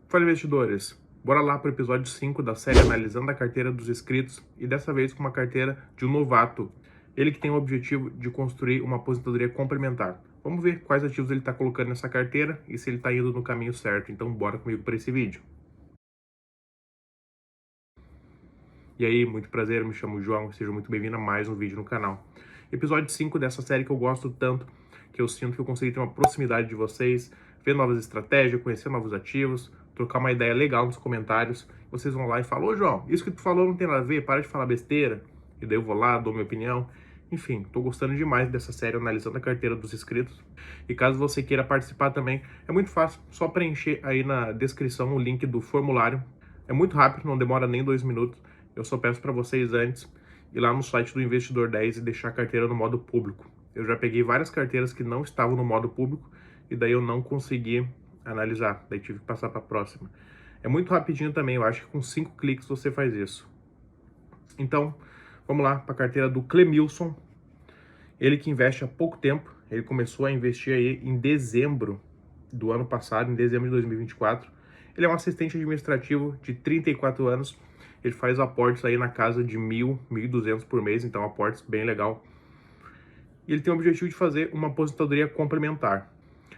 Fala, investidores! Bora lá para o episódio 5 da série analisando a carteira dos inscritos e dessa vez com uma carteira de um novato. Ele que tem o objetivo de construir uma aposentadoria complementar. Vamos ver quais ativos ele está colocando nessa carteira e se ele está indo no caminho certo. Então bora comigo para esse vídeo. E aí, muito prazer, me chamo João, seja muito bem-vindo a mais um vídeo no canal. Episódio 5 dessa série que eu gosto tanto, que eu sinto que eu consegui ter uma proximidade de vocês, ver novas estratégias, conhecer novos ativos, trocar uma ideia legal nos comentários. Vocês vão lá e falam: ô João, isso que tu falou não tem nada a ver, para de falar besteira. E daí eu vou lá, dou minha opinião. Enfim, tô gostando demais dessa série analisando a carteira dos inscritos. E caso você queira participar também, é muito fácil, só preencher aí na descrição o link do formulário. É muito rápido, não demora nem 2 minutos. Eu só peço para vocês antes ir lá no site do Investidor 10 e deixar a carteira no modo público. Eu já peguei várias carteiras que não estavam no modo público e daí eu não consegui analisar, daí tive que passar para a próxima. É muito rapidinho também, eu acho que com 5 cliques você faz isso. Então, vamos lá para a carteira do Clemilson. Ele que investe há pouco tempo, ele começou a investir aí em dezembro do ano passado, em dezembro de 2024. Ele é um assistente administrativo de 34 anos, ele faz aportes aí na casa de 1.000, 1.200 por mês, então aportes bem legal. E ele tem o objetivo de fazer uma aposentadoria complementar.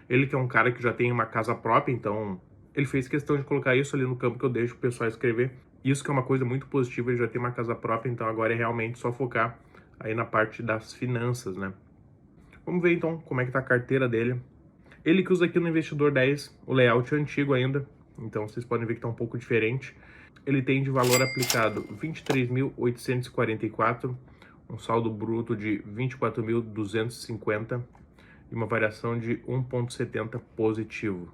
Ele que é um cara que já tem uma casa própria, então ele fez questão de colocar isso ali no campo que eu deixo o pessoal escrever. Isso que é uma coisa muito positiva, ele já tem uma casa própria, então agora é realmente só focar aí na parte das finanças, né? Vamos ver então como é que tá a carteira dele. Ele que usa aqui no Investidor 10, o layout é antigo ainda, então vocês podem ver que tá um pouco diferente. Ele tem de valor aplicado 23.844, um saldo bruto de 24.250 e uma variação de 1,70 positivo.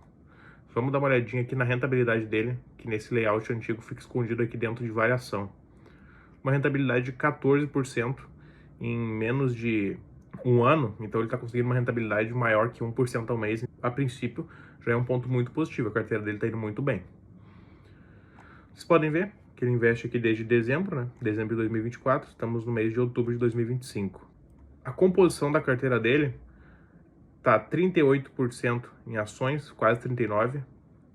Vamos dar uma olhadinha aqui na rentabilidade dele, que nesse layout antigo fica escondido aqui dentro de variação. Uma rentabilidade de 14% em menos de um ano, então ele está conseguindo uma rentabilidade maior que 1% ao mês. A princípio, já é um ponto muito positivo, a carteira dele está indo muito bem. Vocês podem ver que ele investe aqui desde dezembro, né? Dezembro de 2024, estamos no mês de outubro de 2025. A composição da carteira dele está 38% em ações, quase 39%,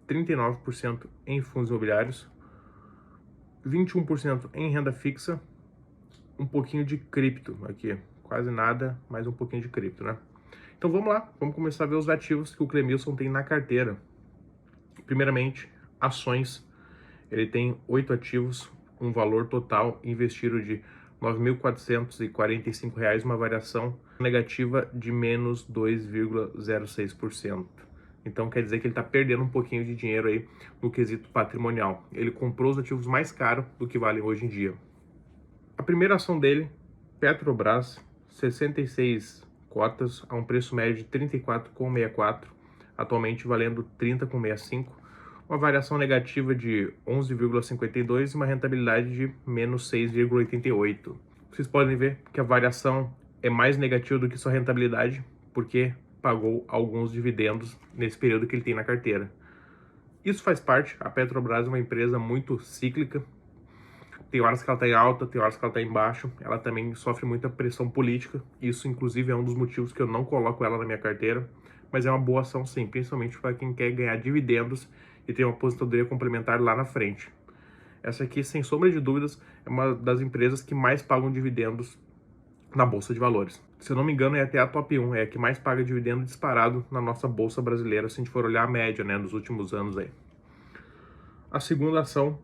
39% em fundos imobiliários, 21% em renda fixa, um pouquinho de cripto aqui, quase nada, mas um pouquinho de cripto, né? Então vamos lá, vamos começar a ver os ativos que o Clemilson tem na carteira. Primeiramente, ações. Ele tem 8 ativos, um valor total investido de R$ 9.445, uma variação negativa de menos 2,06%. Então quer dizer que ele está perdendo um pouquinho de dinheiro aí no quesito patrimonial. Ele comprou os ativos mais caros do que valem hoje em dia. A primeira ação dele, Petrobras, 66 cotas a um preço médio de 34,64, atualmente valendo 30,65, uma variação negativa de 11,52 e uma rentabilidade de menos 6,88. Vocês podem ver que a variação é mais negativa do que sua rentabilidade, porque pagou alguns dividendos nesse período que ele tem na carteira. Isso faz parte, a Petrobras é uma empresa muito cíclica, tem horas que ela está em alta, tem horas que ela está em baixo, ela também sofre muita pressão política, isso inclusive é um dos motivos que eu não coloco ela na minha carteira, mas é uma boa ação sim, principalmente para quem quer ganhar dividendos e ter uma aposentadoria complementar lá na frente. Essa aqui, sem sombra de dúvidas, é uma das empresas que mais pagam dividendos na Bolsa de Valores. Se eu não me engano, é até a top 1, é a que mais paga dividendo disparado na nossa Bolsa brasileira, se a gente for olhar a média, né, dos últimos anos aí. A segunda ação,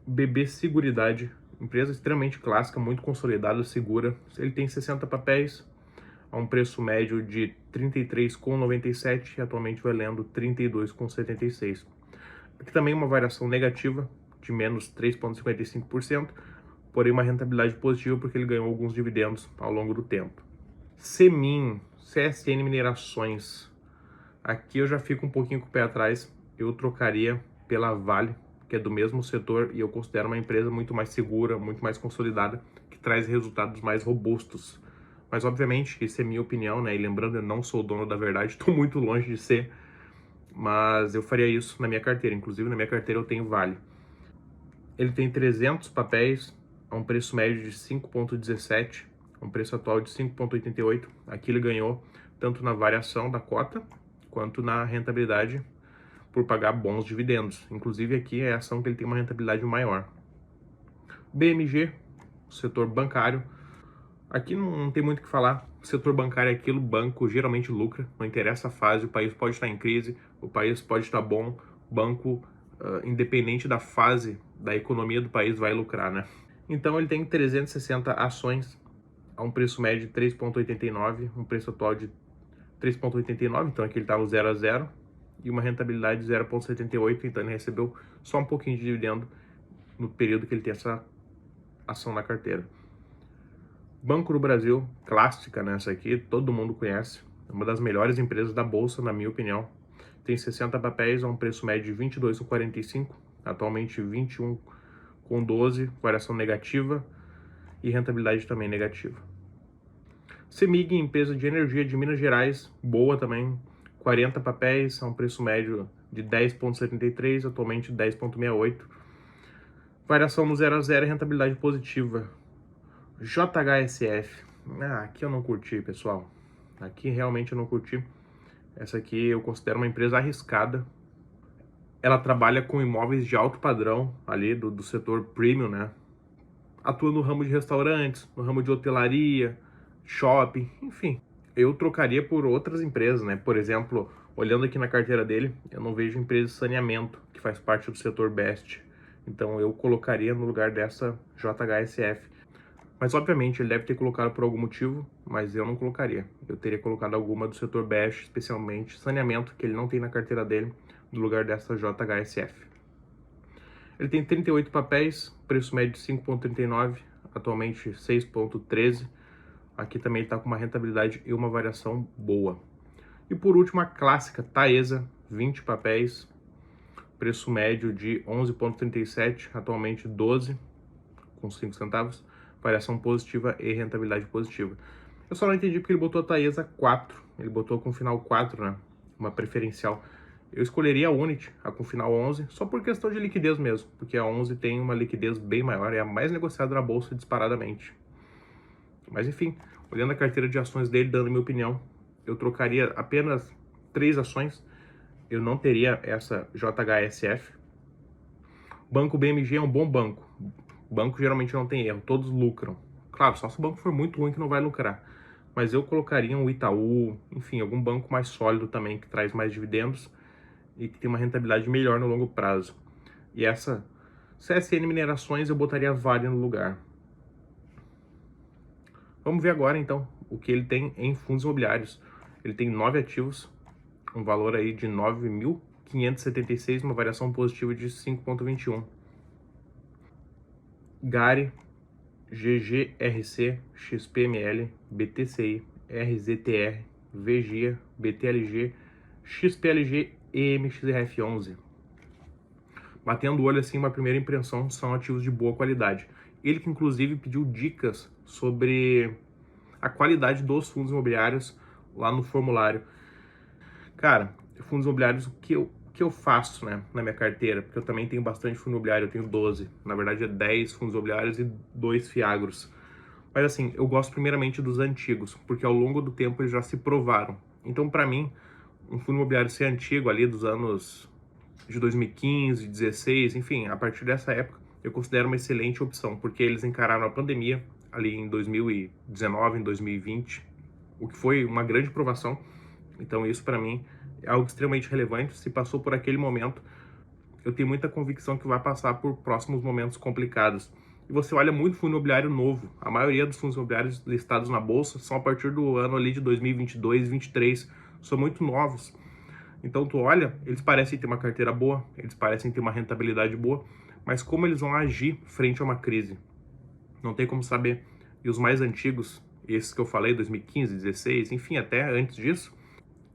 BB Seguridade, empresa extremamente clássica, muito consolidada, segura. Ele tem 60 papéis, a um preço médio de R$ 33,97 e atualmente valendo R$ 32,76. Aqui também uma variação negativa de menos 3,55%, porém uma rentabilidade positiva porque ele ganhou alguns dividendos ao longo do tempo. Semin, CSN Minerações. Aqui eu já fico um pouquinho com o pé atrás, eu trocaria pela Vale, que é do mesmo setor e eu considero uma empresa muito mais segura, muito mais consolidada, que traz resultados mais robustos. Mas obviamente, isso é minha opinião, né? E lembrando, eu não sou o dono da verdade, estou muito longe de ser, mas eu faria isso na minha carteira. Inclusive, na minha carteira eu tenho Vale. Ele tem 300 papéis, a um preço médio de 5,17, um preço atual de 5,88. Aqui ele ganhou tanto na variação da cota, quanto na rentabilidade, por pagar bons dividendos. Inclusive aqui é a ação que ele tem uma rentabilidade maior. BMG, setor bancário. Aqui não tem muito o que falar. O setor bancário é aquilo, banco geralmente lucra, não interessa a fase, o país pode estar em crise, o país pode estar bom, banco, independente da fase da economia do país, vai lucrar, né? Então ele tem 360 ações a um preço médio de 3,89, um preço atual de 3,89, então aqui ele está no 0 a 0, e uma rentabilidade de 0,78, então ele recebeu só um pouquinho de dividendo no período que ele tem essa ação na carteira. Banco do Brasil, clássica nessa aqui, todo mundo conhece, uma das melhores empresas da bolsa, na minha opinião. Tem 60 papéis a um preço médio de 22,45, atualmente 21,12, variação negativa e rentabilidade também negativa. CEMIG, empresa de energia de Minas Gerais, boa também, 40 papéis a um preço médio de 10,73, atualmente 10,68. Variação no 0 a 0 e rentabilidade positiva. JHSF, aqui eu não curti, pessoal. Aqui realmente eu não curti. Essa aqui eu considero uma empresa arriscada. Ela trabalha com imóveis de alto padrão, ali do setor premium, né? Atua no ramo de restaurantes, no ramo de hotelaria, shopping, enfim. Eu trocaria por outras empresas, né? Por exemplo, olhando aqui na carteira dele, eu não vejo empresa de saneamento, que faz parte do setor Best. Então eu colocaria no lugar dessa JHSF. Mas obviamente ele deve ter colocado por algum motivo, mas eu não colocaria. Eu teria colocado alguma do setor Best, especialmente saneamento, que ele não tem na carteira dele, no lugar dessa JHSF. Ele tem 38 papéis, preço médio de 5,39, atualmente 6,13. Aqui também ele está com uma rentabilidade e uma variação boa. E por último, a clássica Taesa, 20 papéis, preço médio de 11,37, atualmente 12, com 5 centavos, variação positiva e rentabilidade positiva. Eu só não entendi porque ele botou a Taesa 4, ele botou com final 4, né, uma preferencial. Eu escolheria a Unity, a com final 11, só por questão de liquidez mesmo, porque a 11 tem uma liquidez bem maior, é a mais negociada na bolsa disparadamente. Mas enfim, olhando a carteira de ações dele, dando minha opinião, eu trocaria apenas 3 ações, eu não teria essa JHSF. Banco BMG é um bom banco. Banco geralmente não tem erro, todos lucram. Claro, só se o banco for muito ruim que não vai lucrar. Mas eu colocaria um Itaú, enfim, algum banco mais sólido também, que traz mais dividendos e que tem uma rentabilidade melhor no longo prazo. E essa CSN Minerações eu botaria Vale no lugar. Vamos ver agora então o que ele tem em fundos imobiliários. Ele tem 9 ativos, um valor aí de 9.576, uma variação positiva de 5,21. Gari, GGRC, XPML, BTCI, RZTR, VGIA, BTLG, XPLG e MXRF11. Batendo o olho assim, uma primeira impressão, são ativos de boa qualidade. Ele que inclusive pediu dicas sobre a qualidade dos fundos imobiliários lá no formulário. Cara, fundos imobiliários, o que eu faço, né, na minha carteira, porque eu também tenho bastante fundo imobiliário, eu tenho 12, na verdade é 10 fundos imobiliários e 2 fiagros. Mas assim, eu gosto primeiramente dos antigos, porque ao longo do tempo eles já se provaram. Então, para mim, um fundo imobiliário ser antigo ali dos anos de 2015, 16, enfim, a partir dessa época, eu considero uma excelente opção, porque eles encararam a pandemia ali em 2019, em 2020, o que foi uma grande provação. Então isso para mim é algo extremamente relevante. Se passou por aquele momento, eu tenho muita convicção que vai passar por próximos momentos complicados. E você olha muito fundo imobiliário novo. A maioria dos fundos imobiliários listados na bolsa são a partir do ano ali de 2022, 2023. São muito novos. Então tu olha, eles parecem ter uma carteira boa, eles parecem ter uma rentabilidade boa, mas como eles vão agir frente a uma crise? Não tem como saber. E os mais antigos, esses que eu falei, 2015, 16, enfim, até antes disso,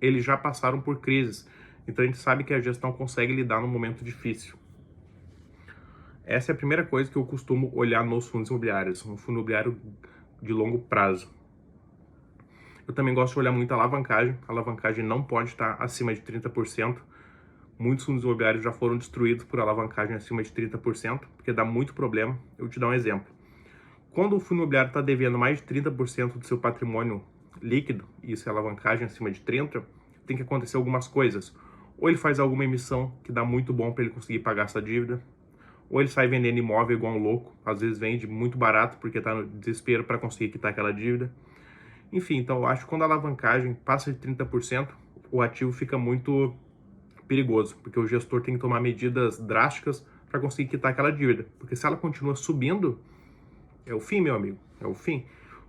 eles já passaram por crises. Então a gente sabe que a gestão consegue lidar num momento difícil. Essa é a primeira coisa que eu costumo olhar nos fundos imobiliários, um fundo imobiliário de longo prazo. Eu também gosto de olhar muito a alavancagem. A alavancagem não pode estar acima de 30%. Muitos fundos imobiliários já foram destruídos por alavancagem acima de 30%, porque dá muito problema. Eu vou te dar um exemplo. Quando o fundo imobiliário está devendo mais de 30% do seu patrimônio líquido, e isso é alavancagem acima de 30%, tem que acontecer algumas coisas. ou ele faz alguma emissão que dá muito bom para ele conseguir pagar essa dívida, ou ele sai vendendo imóvel igual um louco, às vezes vende muito barato porque está no desespero para conseguir quitar aquela dívida. Enfim, então eu acho que quando a alavancagem passa de 30%, o ativo fica muito perigoso, porque o gestor tem que tomar medidas drásticas para conseguir quitar aquela dívida, porque se ela continua subindo, é o fim, meu amigo, é o fim.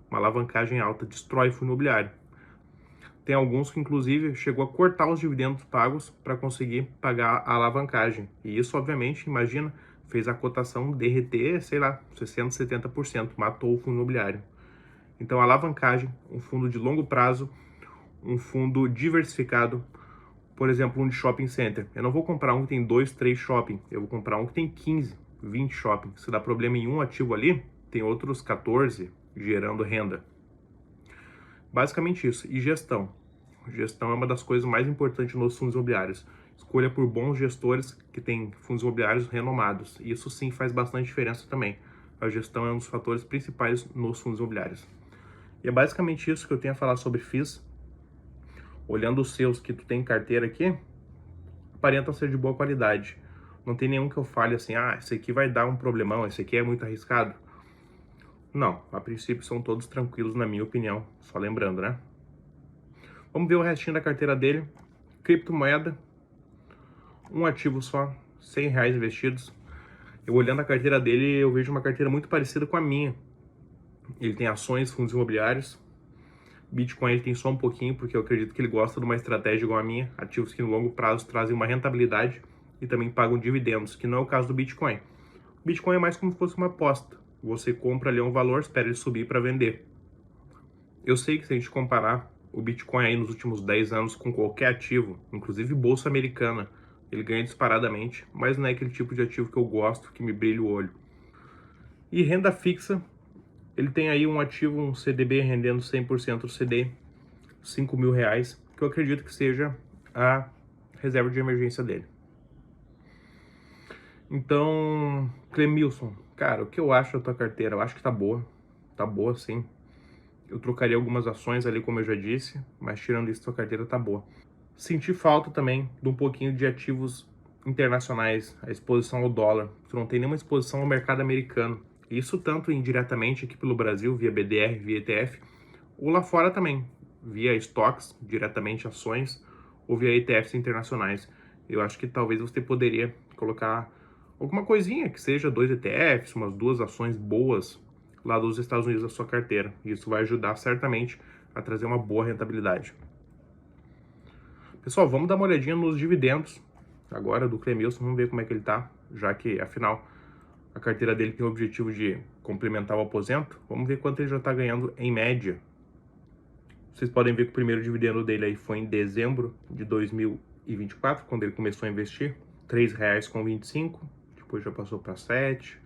Uma alavancagem alta destrói o fundo imobiliário. Tem alguns que, inclusive, chegou a cortar os dividendos pagos para conseguir pagar a alavancagem. E isso, obviamente, imagina, fez a cotação derreter, sei lá, 60%, 70%, matou o fundo imobiliário. Então, a alavancagem, um fundo de longo prazo, um fundo diversificado, por exemplo, um de shopping center. Eu não vou comprar um que tem 2, 3 shopping, eu vou comprar um que tem 15, 20 shopping. Se dá problema em um ativo ali, tem outros 14 gerando renda. Basicamente isso. E gestão. Gestão é uma das coisas mais importantes nos fundos imobiliários. Escolha por bons gestores que têm fundos imobiliários renomados. Isso sim faz bastante diferença também. A gestão é um dos fatores principais nos fundos imobiliários. E é basicamente isso que eu tenho a falar sobre FIIs. Olhando os seus que tu tem em carteira aqui, aparentam ser de boa qualidade. Não tem nenhum que eu fale assim, esse aqui vai dar um problemão, esse aqui é muito arriscado. Não, a princípio são todos tranquilos na minha opinião, só lembrando, né? Vamos ver o restinho da carteira dele. Criptomoeda, um ativo só, R$ 100 investidos. Eu olhando a carteira dele, eu vejo uma carteira muito parecida com a minha. Ele tem ações, fundos imobiliários. Bitcoin ele tem só um pouquinho, porque eu acredito que ele gosta de uma estratégia igual a minha. Ativos que no longo prazo trazem uma rentabilidade e também pagam dividendos, que não é o caso do Bitcoin. O Bitcoin é mais como se fosse uma aposta. Você compra ali um valor, espera ele subir para vender. Eu sei que se a gente comparar o Bitcoin aí nos últimos 10 anos com qualquer ativo, inclusive bolsa americana, ele ganha disparadamente, mas não é aquele tipo de ativo que eu gosto, que me brilha o olho. E renda fixa, ele tem aí um ativo, um CDB rendendo 100% do CD, R$ 5.000, que eu acredito que seja a reserva de emergência dele. Então, Clemilson, cara, o que eu acho da tua carteira? Eu acho que tá boa sim. Eu trocaria algumas ações ali, como eu já disse, mas tirando isso, tua carteira tá boa. Senti falta também de um pouquinho de ativos internacionais, a exposição ao dólar. Tu não tem nenhuma exposição ao mercado americano. Isso tanto indiretamente aqui pelo Brasil, via BDR, via ETF, ou lá fora também, via estoques, diretamente ações, ou via ETFs internacionais. Eu acho que talvez você poderia colocar alguma coisinha, que seja 2 ETFs, umas 2 ações boas lá dos Estados Unidos na sua carteira. Isso vai ajudar certamente a trazer uma boa rentabilidade. Pessoal, vamos dar uma olhadinha nos dividendos agora do Clemilson, vamos ver como é que ele tá, já que afinal a carteira dele tem o objetivo de complementar o aposento. Vamos ver quanto ele já está ganhando em média. Vocês podem ver que o primeiro dividendo dele aí foi em dezembro de 2024, quando ele começou a investir, R$ 3,25, depois já passou para 7, R$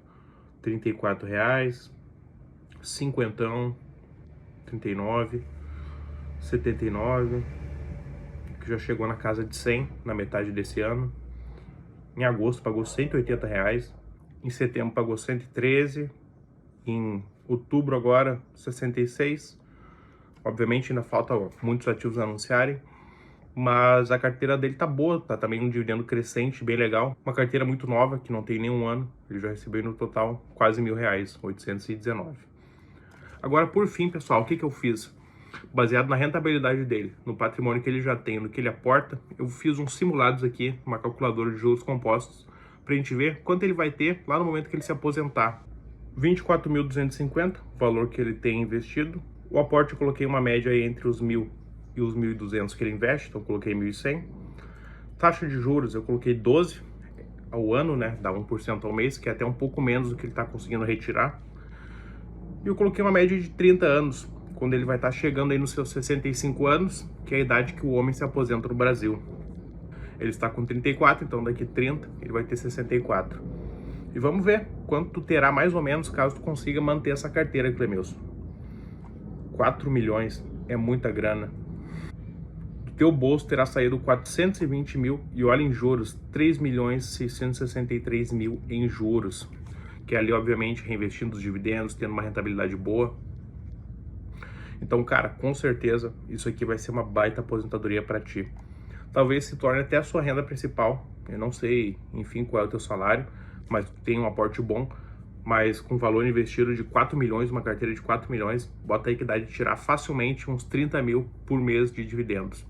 34, 50, 39, 79, que já chegou na casa de 100 na metade desse ano. Em agosto pagou R$ 180, em setembro pagou 113, em outubro agora 66. Obviamente ainda falta muitos ativos a anunciarem, mas a carteira dele tá boa, tá também um dividendo crescente, bem legal. Uma carteira muito nova, que não tem nenhum ano, ele já recebeu no total quase R$ 1.000, 819. Agora, por fim, pessoal, o que eu fiz? Baseado na rentabilidade dele, no patrimônio que ele já tem, no que ele aporta, eu fiz uns simulados aqui, uma calculadora de juros compostos, pra gente ver quanto ele vai ter lá no momento que ele se aposentar. 24.250, o valor que ele tem investido. O aporte eu coloquei uma média aí entre os 1.000 e os 1.200 que ele investe, então eu coloquei 1.100. Taxa de juros eu coloquei 12 ao ano, né, dá 1% ao mês, que é até um pouco menos do que ele está conseguindo retirar. E eu coloquei uma média de 30 anos, quando ele vai estar chegando aí nos seus 65 anos, que é a idade que o homem se aposenta no Brasil. Ele está com 34, então daqui 30 ele vai ter 64. E vamos ver quanto tu terá mais ou menos caso tu consiga manter essa carteira, Clemilson. 4 milhões é muita grana. Do teu bolso terá saído 420 mil e olha em juros, 3.663.000 em juros. Que é ali, obviamente, reinvestindo os dividendos, tendo uma rentabilidade boa. Então, cara, com certeza, isso aqui vai ser uma baita aposentadoria para ti. talvez se torne até a sua renda principal. Eu não sei, enfim, qual é o teu salário, mas tem um aporte bom, mas com valor investido de 4 milhões, uma carteira de 4 milhões, bota aí que dá de tirar facilmente uns 30 mil por mês de dividendos.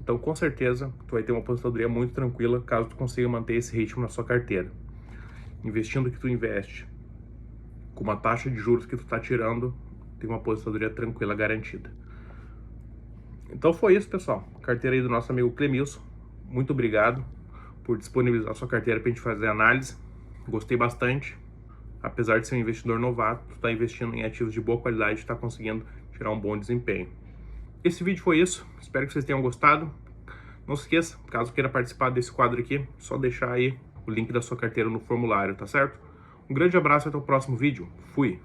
Então, com certeza, tu vai ter uma aposentadoria muito tranquila caso tu consiga manter esse ritmo na sua carteira. Investindo o que tu investe, com uma taxa de juros que tu tá tirando, tem uma aposentadoria tranquila garantida. Então foi isso, pessoal. Carteira aí do nosso amigo Clemilson. Muito obrigado por disponibilizar sua carteira para a gente fazer análise. Gostei bastante. Apesar de ser um investidor novato, tu está investindo em ativos de boa qualidade e está conseguindo tirar um bom desempenho. Esse vídeo foi isso. Espero que vocês tenham gostado. Não se esqueça, caso queira participar desse quadro aqui, só deixar aí o link da sua carteira no formulário, tá certo? Um grande abraço e até o próximo vídeo. Fui!